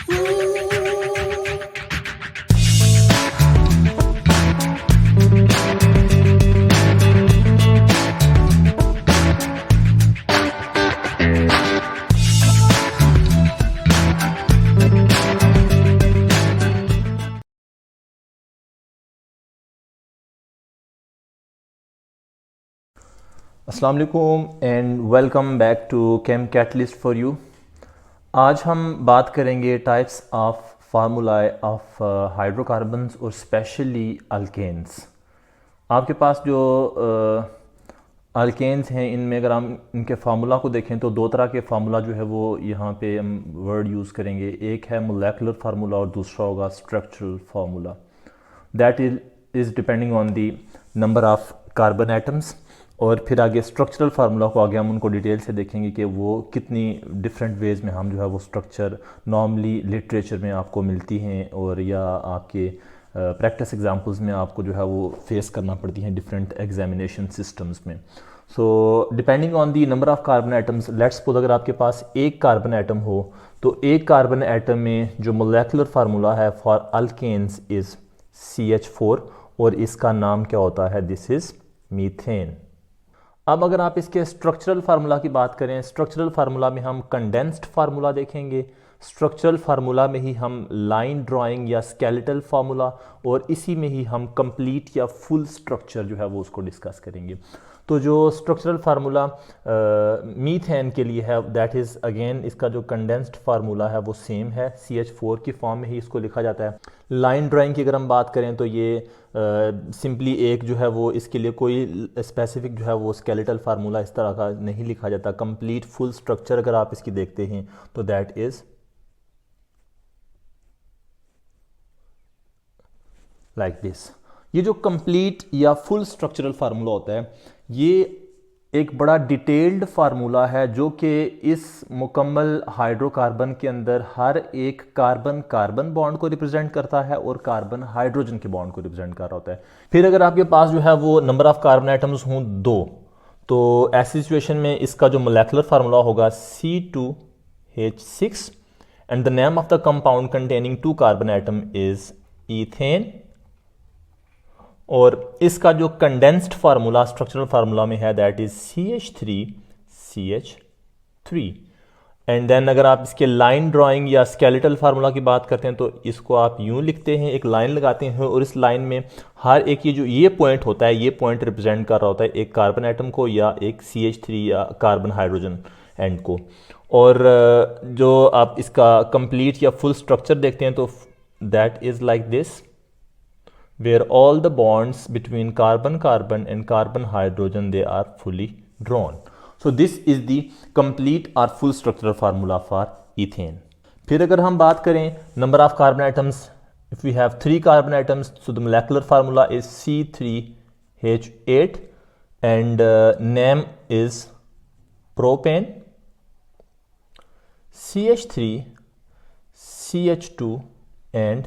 अस्सलाम वालेकुम and welcome back to chem catalyst for you. आज हम बात करेंगे types of formulae of hydrocarbons और स्पेशली अल्केन्स। आपके पास जो अल्केन्स हैं, इनमें अगर हम इनके फार्मूला को देखें तो दो तरह के फार्मूला जो है वो यहाँ पे हम वर्ड यूज़ करेंगे। एक है मोलेकुलर फार्मूला और दूसरा होगा structural formula. That is depending on the number of carbon atoms. और फिर आगे स्ट्रक्चरल फार्मूला को आगे हम उनको डिटेल से देखेंगे कि वो कितनी डिफरेंट वेज में हम जो है वो स्ट्रक्चर नॉर्मली लिटरेचर में आपको मिलती हैं और या आपके प्रैक्टिस एग्जाम्पल्स में आपको जो है वो फेस करना पड़ती हैं डिफरेंट एग्जामिनेशन सिस्टम्स में। So depending on the number of carbon atoms, let's suppose अगर आपके पास एक कार्बन एटम हो तो एक कार्बन एटम में जो मोलेकुलर फार्मूला है फॉर अल्केन्स इज़ CH4 और इसका नाम क्या होता है, दिस इज़ मीथेन। अब अगर आप इसके स्ट्रक्चरल फार्मूला की बात करें, स्ट्रक्चरल फार्मूला में हम कंडेंस्ड फार्मूला देखेंगे, स्ट्रक्चरल फार्मूला में ही हम लाइन ड्राइंग या स्केलेटल फार्मूला और इसी में ही हम कंप्लीट या फुल स्ट्रक्चर जो है वो उसको डिस्कस करेंगे। तो जो स्ट्रक्चरल फार्मूला मीथेन के लिए है दैट इज़ अगेन इसका जो कंडेंस्ड फार्मूला है वो सेम है, CH4 की फॉर्म में ही इसको लिखा जाता है। लाइन ड्राइंग की अगर हम बात करें तो ये सिंपली एक जो है वो इसके लिए कोई स्पेसिफिक जो है वो स्केलेटल फार्मूला इस तरह का नहीं लिखा जाता। कंप्लीट फुल स्ट्रक्चर अगर आप इसकी देखते हैं तो दैट इज़ लाइक दिस। ये जो कंप्लीट या फुल स्ट्रक्चरल फार्मूला होता है ये एक बड़ा डिटेल्ड फार्मूला है जो कि इस मुकम्मल हाइड्रोकार्बन के अंदर हर एक कार्बन कार्बन बॉन्ड को रिप्रेजेंट करता है और कार्बन हाइड्रोजन के बॉन्ड को रिप्रेजेंट कर रहा होता है। फिर अगर आपके पास जो है वो नंबर ऑफ कार्बन एटम्स हों दो, तो ऐसी सिचुएशन में इसका जो मोलेकुलर फार्मूला होगा C2H6 and the name of the compound containing two carbon atom is ethane. और इसका जो कंडेंस्ड फार्मूला स्ट्रक्चरल फार्मूला में है that is CH3CH3। And then अगर आप इसके लाइन ड्राइंग या स्केलेटल फार्मूला की बात करते हैं तो इसको आप यूं लिखते हैं, एक लाइन लगाते हैं और इस लाइन में हर एक ये पॉइंट होता है, ये पॉइंट रिप्रेजेंट कर रहा होता है एक कार्बन एटम को या एक CH3 या कार्बन हाइड्रोजन एंड को। और जो आप इसका कंप्लीट या फुल स्ट्रक्चर देखते हैं तो that is like this where all the bonds between carbon carbon and carbon hydrogen they are fully drawn. So this is the complete or full structural formula for ethane. फिर अगर हम बात करें number of carbon atoms, if we have 3 carbon atoms so the molecular formula is C3H8 and name is propane, CH3 CH2 and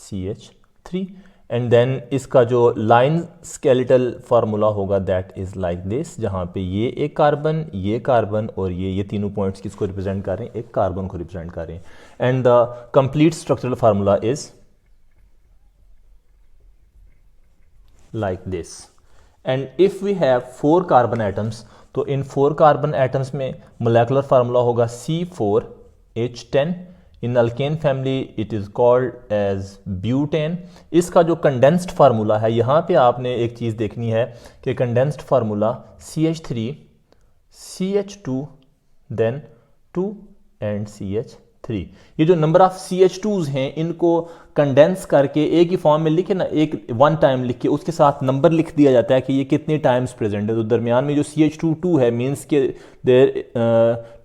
CH3। And then इसका जो line skeletal formula होगा that is like this, जहाँ पे ये एक carbon और ये तीनों पॉइंट्स किसको रिप्रेजेंट कर रहे हैं, एक कार्बन को रिप्रेजेंट कर रहे हैं। And the complete structural formula is like this. And if we have 4 carbon atoms तो इन 4 कार्बन एटम्स में मोलेकुलर फार्मूला होगा C4H10। In alkane family it is called as butane. इसका जो कंडेंस्ड फार्मूला है, यहाँ पे आपने एक चीज़ देखनी है कि condensed formula CH3 CH2 then 2 and CH3। ये जो नंबर ऑफ CH2s हैं इनको कंडेंस करके एक ही फॉर्म में लिखे ना, एक वन टाइम लिख के उसके साथ नंबर लिख दिया जाता है कि ये कितने टाइम्स प्रेजेंट है। तो दरमियान में जो CH2 है मीन्स के देर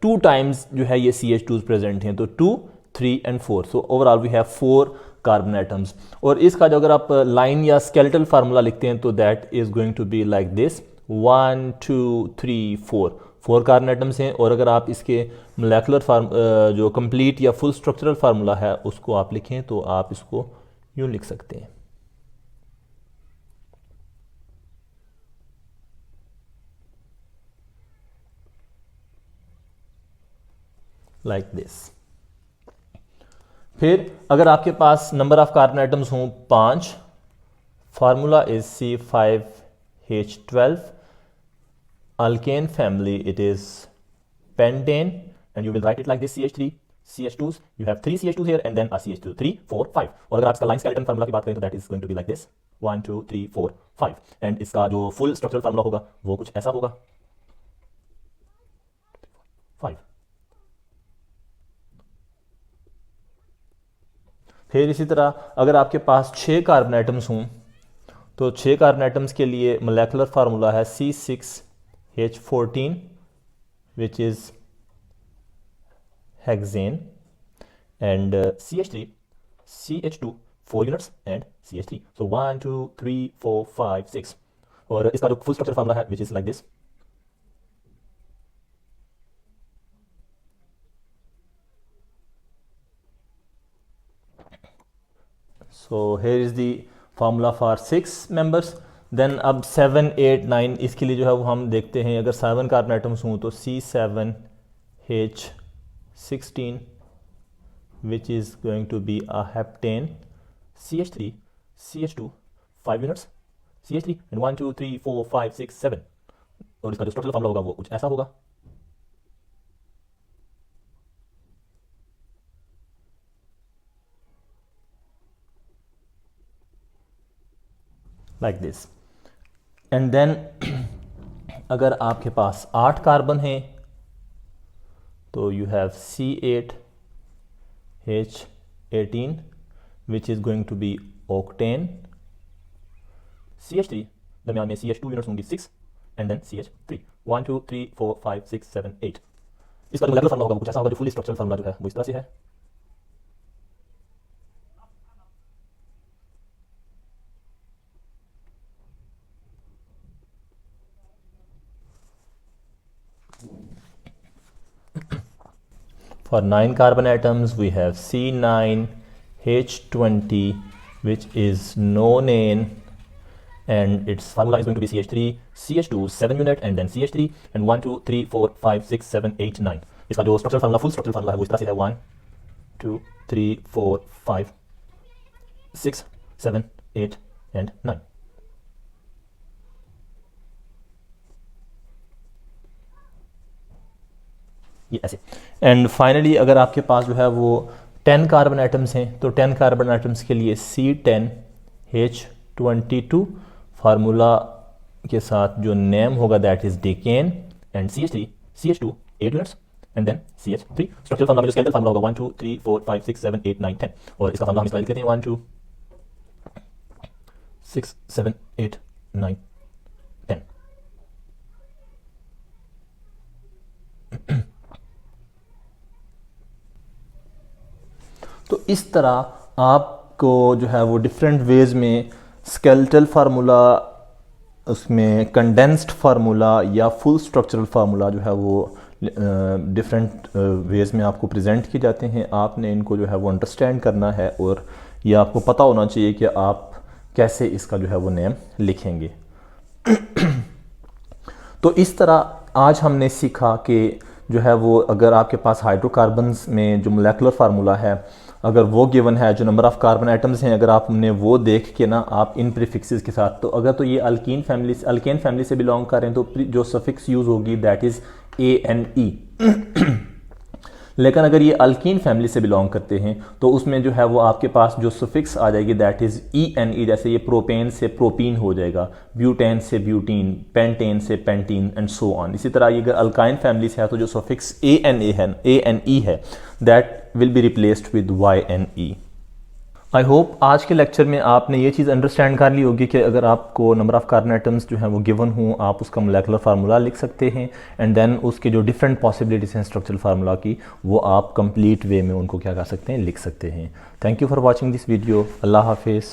2 टाइम्स जो है ये CH2s प्रेजेंट हैं, तो 2 3 and 4। So overall we have 4 carbon atoms. और इसका जो अगर आप लाइन या स्केलेटल फार्मूला लिखते हैं तो that is going to be like this 1 2 3 4 carbon atoms हैं। और अगर आप इसके मोलेकुलर जो कंप्लीट या फुल स्ट्रक्चरल फार्मूला है उसको आप लिखें तो आप इसको यूं लिख सकते हैं लाइक दिस। फिर अगर आपके पास नंबर ऑफ कार्बन आइटम्स हों 5, formula is C5H12, alkane family it is pentane, and you will write it like this: CH3 CH2s, you have 3 CH2s here and then a CH2, 3 4 5. और अगर आप इसका line skeleton formula की बात करें तो that is going to be like this 1 2 3 4 5, and इसका जो फुल स्ट्रक्चरल फार्मूला होगा वो कुछ ऐसा होगा 5। फिर इसी तरह अगर आपके पास 6 कार्बन आइटम्स हों तो 6 कार्बन आइटम्स के लिए मोलेकुलर फार्मूला है C6H14 which is hexane, and CH3 CH2 4 units and CH3, so 1 2 3 4 5 6, और इसका जो फुल स्ट्रक्चर फार्मूला है which is like this. So here is the formula for 6 members. Then अब 7 8 9 इसके लिए जो है वो हम देखते हैं, अगर 7 कार्बन आइटम्स हों तो C7H16 which is going to be a heptane, CH3 CH2 5 units, CH3, and 1 2 3 4 5 6 7, और इसका जो स्ट्रक्चरल फार्मूला होगा वो कुछ ऐसा होगा like this. And then अगर आपके पास 8 कार्बन हैं तो you have C8H18 which is going to be octane, CH3 दरमियान में CH2 यूनिट्स होंगी 6, and then CH3 1 2 3 4 5 6 7 8. इसका जो मोलेकुलर फार्मूला होगा कुछ ऐसा होगा, जो फुल स्ट्रक्चरल फार्मूला जो है वो इस तरह से है. For 9 carbon atoms we have C9H20 which is nonane, and its formula is going to be CH3 CH2 7 unit and then CH3, and 1 2 3 4 5 6 7 8 9. इसका जो structural formula full structural formula है वो इस तरह से है 1 2 3 4 5 6 7 8 and 9. ये ऐसे. एंड फाइनली अगर आपके पास जो है वो 10 कार्बन आइटम्स हैं तो 10 कार्बन आइटम्स के लिए C10H22 फार्मूला के साथ जो नेम होगा that is decane, and CH3 CH2 8 units and then CH3. Structural formula में जो स्केलेटल फार्मूला होगा 1 2 3 4 5 6 7 8 9 10, और इसका फार्मूला हम इस तरह लिख लेते हैं 1 2 6 7 8 9 10. तो इस तरह आपको जो है वो डिफरेंट वेज में स्केलेटल फार्मूला, उसमें कंडेंस्ड फार्मूला या फुल स्ट्रक्चरल फार्मूला जो है वो डिफरेंट वेज में आपको प्रेजेंट किए जाते हैं. आपने इनको जो है वो अंडरस्टैंड करना है और ये आपको पता होना चाहिए कि आप कैसे इसका जो है वो नेम लिखेंगे. तो इस तरह आज हमने सीखा कि जो है वो अगर आपके पास हाइड्रोकार्बन्स में जो मोलेकुलर फार्मूला है अगर वो गिवन है, जो नंबर ऑफ कार्बन आइटम्स हैं अगर आपने वो देख के ना आप इन प्रीफिक्सेस के साथ, तो अगर तो ये अल्केन फैमिली से बिलोंग करें तो जो सफिक्स यूज होगी दैट इज ANE. लेकिन अगर ये अल्कीन फैमिली से बिलोंग करते हैं तो उसमें जो है वो आपके पास जो सफिक्स आ जाएगी दैट इज़ ENE. जैसे ये प्रोपेन से प्रोपीन हो जाएगा, ब्यूटेन से ब्यूटीन, पेंटेन से पेंटीन एंड सो ऑन. इसी तरह ये अगर अल्काइन फैमिली से है तो जो सफिक्स ANE है that will be replaced with YNE. I hope आज के लेक्चर में आपने ये चीज़ अंडरस्टैंड कर ली होगी कि अगर आपको नंबर ऑफ़ कार्बन आइटम्स जो हैं वो गिवन हों आप उसका मोलेकुलर फार्मूला लिख सकते हैं एंड देन उसके जो डिफरेंट पॉसिबिलिटीज़ हैं स्ट्रक्चरल फार्मूला की वो आप कंप्लीट वे में उनको क्या कर सकते हैं, लिख सकते हैं. Thank you for watching this video. अल्लाह हाफिज़.